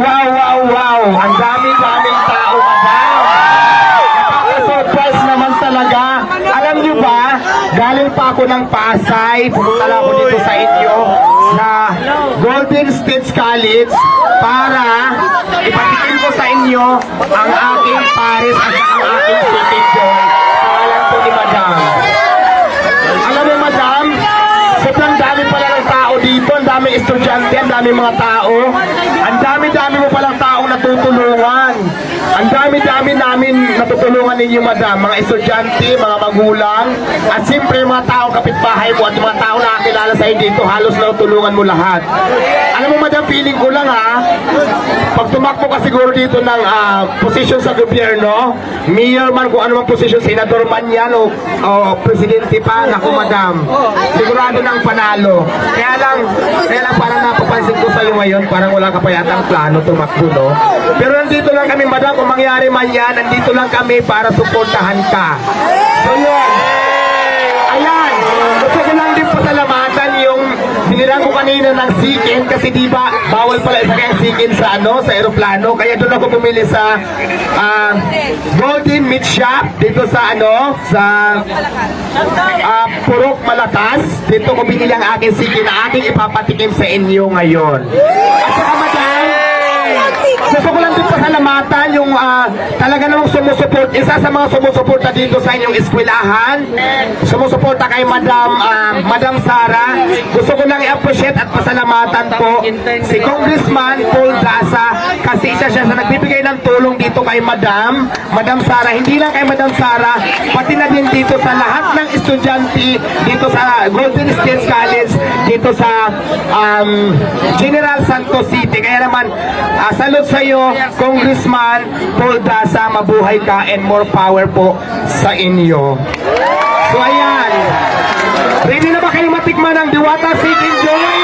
wow. Ang daming tao, madam. Nakaka-surprise naman talaga. Alam niyo ba, galing pa ako ng Pasay, pumunta lang ako dito sa inyo, sa Golden State College, para ipatikin ko sa inyo ang aking Paris at ang aking City Joy. Sa alam po ni madam. Alam mo, madam, sobrang dami pala ng tao dito, ang daming estudyante, ang daming mga tao, ang dami mo palang taong natutulungan. Ang dami namin natutulungan ninyo, madam, mga estudyante, mga magulang, at siyempre mga taong kapitbahay mo at mga taong nakakilala sa iyo dito, halos natutulungan mo lahat. Alam mo, madam, feeling ko lang pag tumakbo ka siguro dito ng posisyon sa gobyerno, mayor man, kung ano mang posisyon, senador man yan o presidente pa, naku, madam, sigurado ng panalo. Kaya lang parang napapansin ko sa iyo ngayon, parang wala ka pa yatang plano tumakbo, no? Pero nandito lang kami, madam, kung mangyari man yan, nandito lang kami para suportahan ka. So yun, ayan, gusto ko lang din pasalamatan yung binirang ko kanina ng sikin, kasi diba bawal pala isa kayang sikin sa sa aeroplano, kaya doon ako bumili sa Golden Meat Shop dito sa sa Purok Malakas. Dito ko binili ang aking sikin na aking ipapatikim sa inyo ngayon. At saka, madam, gusto ko lang din pasalamatan yung talaga namang sumusuport, isa sa mga sumusuporta dito sa inyong eskwelahan, sumusuporta kay Madam Sara. Gusto ko lang i-appreciate at pasalamatan po si Congressman Paul Daza, kasi isa siya sa nagbibigay ng tulong dito kay Madam Sara. Hindi lang kay Madam Sara, pati na din dito sa lahat ng estudyante dito sa Golden State College, dito sa General Santos City. Kaya naman, salute sa iyo, Congressman Paul Daza, mabuhay ka and more power po sa inyo. So ayan, ready na ba kayo matikman ng Diwata City Joy?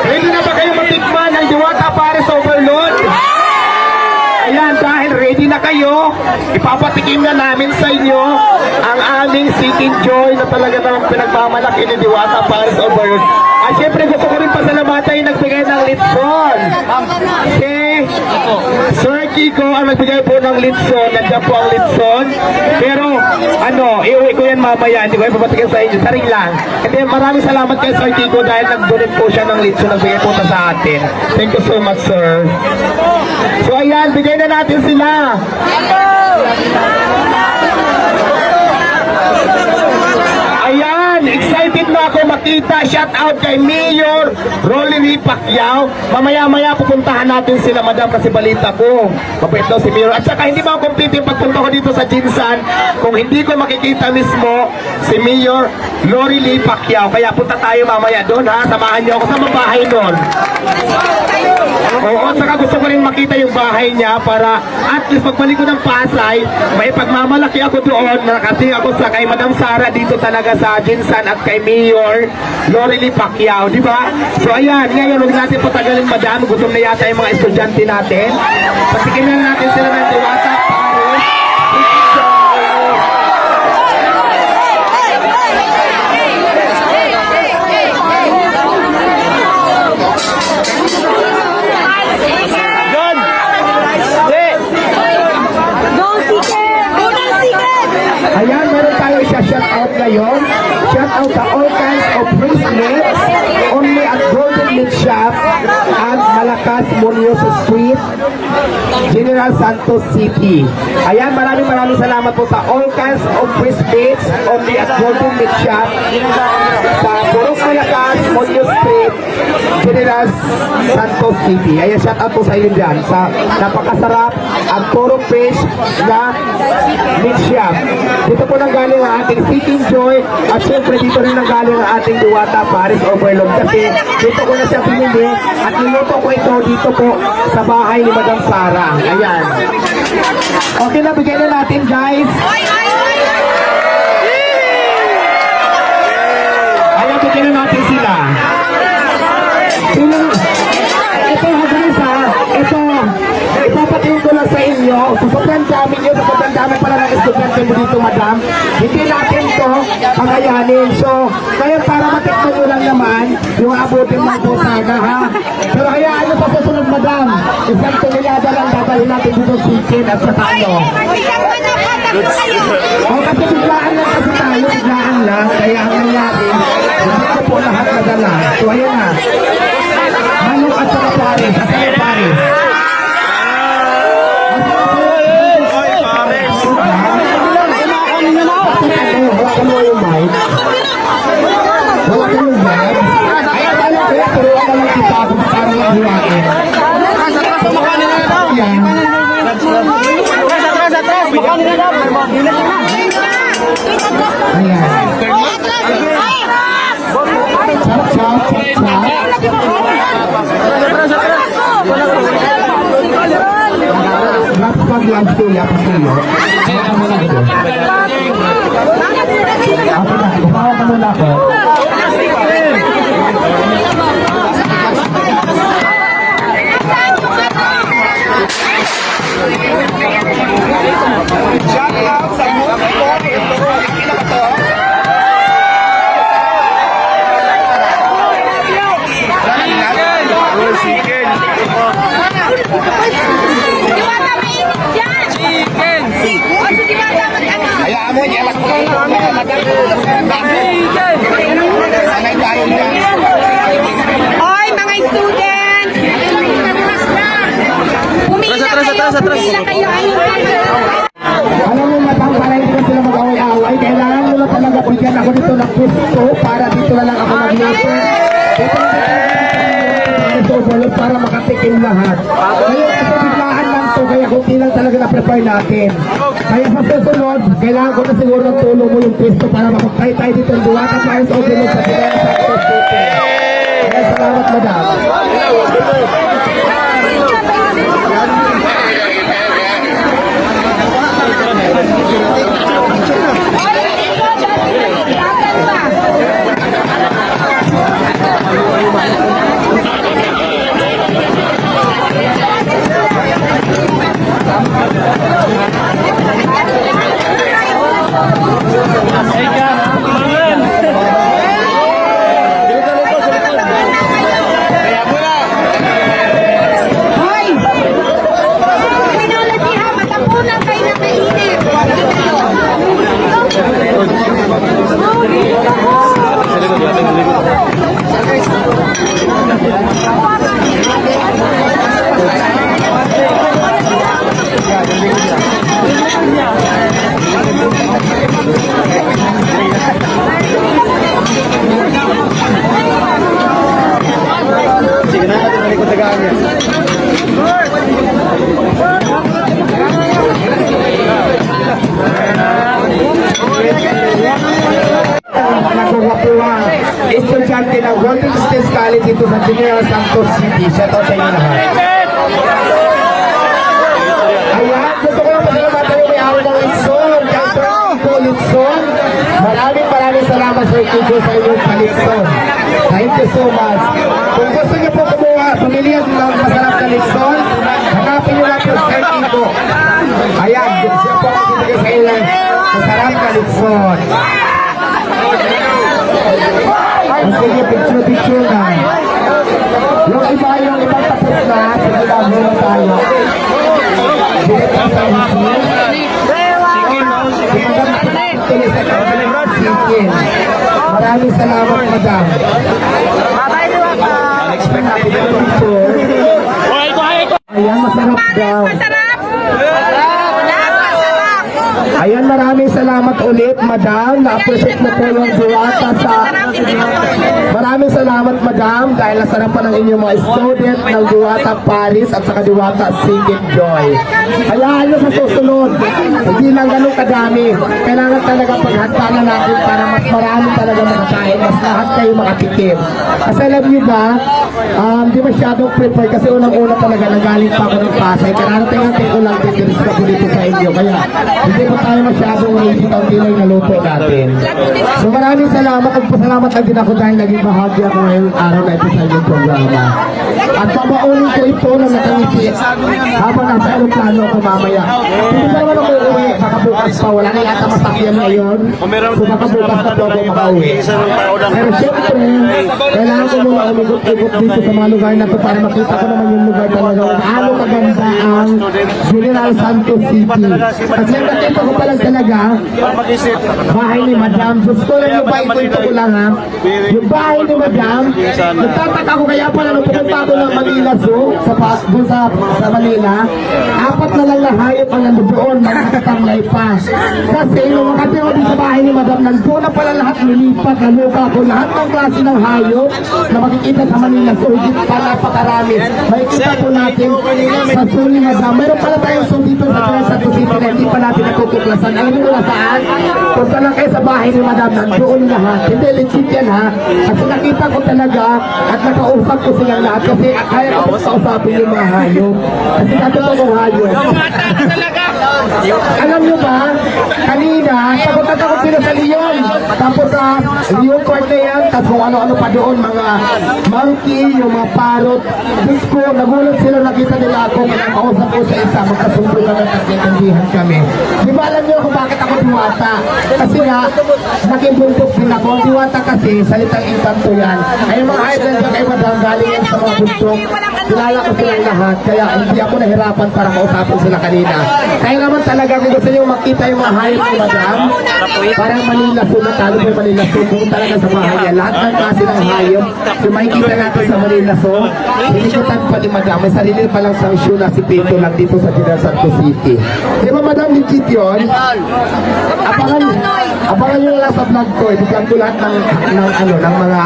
Ready na ba kayo matikman ng Diwata Paris Overload? Ayan, dahil ready na kayo, ipapatikim na namin sa inyo ang aming City Joy na talaga namang pinagmamalaki ni Diwata Paris Overload. At syempre gusto ko rin pasalamatan yung nagbigay ng litson. Si Sir Kiko ang nagbigay po ng litson. Nandiyan po ang litson. Pero iuwi ko yan mamaya. Hindi ko yan papatikin sa inyo. Saring lang. And then maraming salamat kay Sir Kiko dahil nag-donate po siya ng litson. Nagbigay po sa atin. Thank you so much, sir. So ayan, bigay na natin sila. Ayan, excited na ako makita. Shout out kay Mayor Rolly Pacquiao. Mamaya-maya pupuntahan natin sila, madam, kasi balita ko mabait daw si Mayor. At saka hindi ba complete yung pagpunta ko dito sa Jinsan kung hindi ko makikita mismo si Mayor Rolly Pacquiao. Kaya punta tayo mamaya doon, ha. Samahan niyo ako sa mabahay doon. Oo, at saka gusto ko rin makita yung bahay niya para at least pagbalik ko ng Pasay, may pagmamalaki ako doon. Nakating ako sa kay Madam Sara dito talaga sa Jinsan at kay Mayor Rolly Pacquiao, di ba? So ayan, ngayon huwag natin patagalin, madam. Gutom na yata yung mga estudyante natin. Patikin na natin sila ng Diwata Paris. Ayan, meron tayo siya shout out ngayon. Shout out sa all kinds of bracelets only at Golden Meat Shop at Malakas Munoz Street, General Santos City. Ayan, maraming salamat po sa all kinds of bracelets only at Golden Meat Shop sa Purok Malakas Munoz Street, General Santos City. Ayan, shout out po sa inyo dyan sa napakasarap at purong fish na meat shop. Dito po nanggaling ang ating City Joy at syempre dito rin nanggaling ang ating Diwata Paris Overload, kasi dito ko na siya pinili at niluto ko ito dito po sa bahay ni Madam Sara. Ayan. Okay na, bigyan na natin, guys. Ayan, bigyan na natin sila. Ito, guys, ha. Ito, ipapatingin ko lang sa inyo. So, sobrang dami nyo, sobrang dami pala ng estudyante mo dito, madam. Hindi natin to pagayanin. So, ngayon para matikman nyo lang naman yung abutin ng Bosaga, ha. Pero hayaan nyo sa susunod, madam. Isang tonelada lang dadalhin natin dito chicken at saka ano. Kasi biglaan lang kasi tayo, biglaan lang. Kaya ang nangyari, hindi ko po lahat nadala. So ayan na. Manok at saka pares. Asan yung pares? Hawakan mo yung mic. Hawakan mo yung mic. Ayan, alam ko, turuan na lang kita kung paano maghiwain. Ayan. Ayan. Chop, chop, chop, chop. Laps pa, laps tuyo, laps tuyo. Ako na, upawa ka muna ako. Shout out sa mga ko, ito, akin na to. Hayaan mo, niya sanay tayo dyan. Hoy, mga student! Pumila kayo. Alam mo, matang para hindi na sila mag-away-away, kailangan mo na talaga bigyan ako dito ng gusto para dito na lang ako mag-luto. Para makatikim lahat. Ngayon kasi biglaan lang to, kaya kunti lang talaga na-prepare natin. Kaya sa susunod, kailangan ko na siguro ng tulong mo yung pwesto para makapay tayo dito ng Duwata Paris Open sa Pinay Santos City. Kaya salamat, madam. Estudyante ng Golden State College dito sa General Santos City. Shout out sa inyo lahat. Ayan, gusto ko lang pasalamatan yung may awal ng Litson. Kaya Litson, maraming salamat sa Kiko sa inyong Litson. Thank you so much. Kung gusto niyo po kumuha, pamili ng masarap na Litson, hanapin niyo natin sa Kiko. Ayan, siya po ang pinigay sa ilang masarap na Litson. Sige, picture na. Yung iba tapos na, sige lang, muna tayo. Sige tayo sa chicken. Maraming salamat, madam. Ayan, masarap daw. Ayan, maraming salamat ulit, madam. Na-appreciate mo po yung Diwata sa... Maraming salamat, madam, dahil nasarapan ng inyong mga student ng Diwata Paris at saka Diwata Singing Joy. Hayaan nyo sa susunod, hindi lang ganun kadami. Kailangan talaga paghanda natin para mas marami talaga makakain, mas lahat kayo makatikim. Kasi alam nyo ba, di masyadong prefer kasi unang-una talaga nagaling pa ako ng Pasay. Kararating ko lang din dito sa inyo. Kaya hindi po tayo masyadong lazy ang tinay na luto natin. So maraming salamat at pasalamat lang din ako dahil naging bahagi ako ngayong araw na ito sa inyong programa. At babaunin ko ito na nakangiti habang nasa aeroplano ako mamaya. Hindi naman ako uuwi, kakabukas oras pa, wala na yata masakyan ngayon. So baka bukas na po ako makauwi. Pero syempre, kailangan ko muna umigot-igot dito sa mga lugar na to para makita ko naman yung lugar talaga. Gaano kaganda ang General Santos City. Kasi ang nakita ko pa lang talaga, bahay ni Madam. Diyos ko lang yung bahay ko lang ha. Yung bahay ni Madam, nagtataka ko kaya pala nung pumunta ako ng Manila Zoo, doon sa Manila, apat na lang na hayop ang nandoon, magkakatamlay pa. Kasi nung makati ako din sa bahay ni Madam, nandoon na pala lahat nilipat, naluka ko, lahat ng klase ng hayop na makikita sa Manila Zoo, higit pa napakarami. Makikita po natin sa zoo ni Madam. Meron pala tayong zoo dito sa General Santos City na hindi pa natin natutuklasan. Alam mo na saan? Punta lang kayo sa bahay ni Madam, nandoon lahat. Hindi, legit yan ha. Kasi nakita ko talaga at nakausap ko silang lahat kasi kaya ko kausapin yung mga hayop. Kasi natuto kong hayop. Alam nyo ba, kanina, pagunta ako sila sa Leon. Tapos sa Leon Park na yan, tapos kung ano-ano pa doon, mga monkey, yung mga parrot. Diyos ko, nagulat sila, nakita nila ako, kausap ko sa isa, magkasundo na nagkakandihan kami. Di ba alam nyo kung bakit ako diwata? Kasi nga, naging buntok din ako. Diwata kasi, salitang inkanto yan. Ay mga idol dyan kay Madam, galing yan sa mga buntok. Kilala ko silang lahat, kaya hindi ako nahirapan para kausapin sila kanina. Kaya naman talaga kung gusto nyo makita yung mga hayop ni Madam, parang Manila Zoo, natalo pa yung Manila Zoo, kung talaga sa bahay niya. Lahat ng klase ng hayop, yung makikita natin sa Manila Zoo, hinikutan pa ni Madam. May sarili pa lang sang shoe na si Pito lang dito sa General Santos City. Di ba Madam, legit yun? Abangan nyo lang sa vlog ko, ibigyan ko lahat ng mga,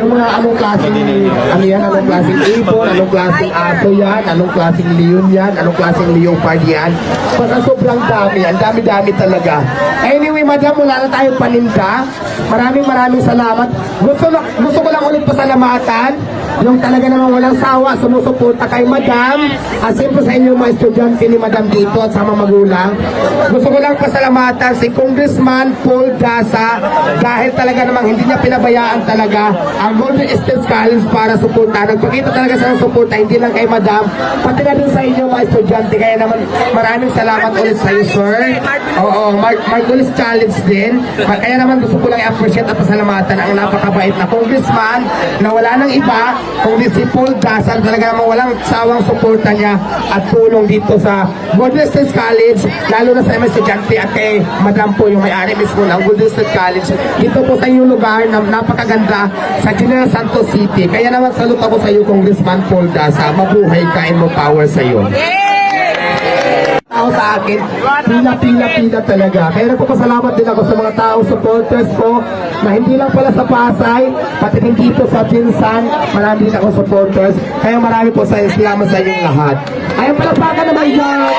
yung mga anong klaseng, anong klaseng ibon, anong klaseng aso yan, anong klaseng leon yan, anong klaseng leopard yan. Basta sobrang dami, ang dami-dami talaga. Anyway, Madam, wala na tayong paninda. Maraming salamat. Gusto ko lang ulit pasalamatan yung talaga namang walang sawa, sumusuporta kay Madam, at siyempre sa inyong mga estudyante ni Madam dito at sa mga magulang. Gusto ko lang pasalamatan si Congressman Paul Daza dahil talaga namang hindi niya pinabayaan talaga ang Golden State College para suporta. Nagpakita talaga sa suporta, hindi lang kay Madam, pati na din sa inyong mga estudyante. Kaya naman maraming salamat ulit sa iyo, sir. Oo, Margulis Challenge din. Kaya naman gusto ko lang i-appreciate at pasalamatan ang napakabait na congressman na wala nang iba kundi si Paul Daza. Talaga naman walang sawang suporta niya at tulong dito sa Golden State College, lalo na sa mga estudyante at kay Madam po yung may-ari mismo ng Golden State College. Dito po sa inyong lugar na napakaganda sa General Santos City. Kaya naman salute ako sa iyo, Congressman Paul Daza. Mabuhay ka and mo power sa iyo. Tao sa akin, pila talaga. Kaya nagpapasalamat din ako sa mga tao, supporters ko, na hindi lang pala sa Pasay, pati din dito sa Pinsan, marami din ako supporters. Kaya marami po sa salamat sa inyong lahat. Ayun pala baka naman dyan!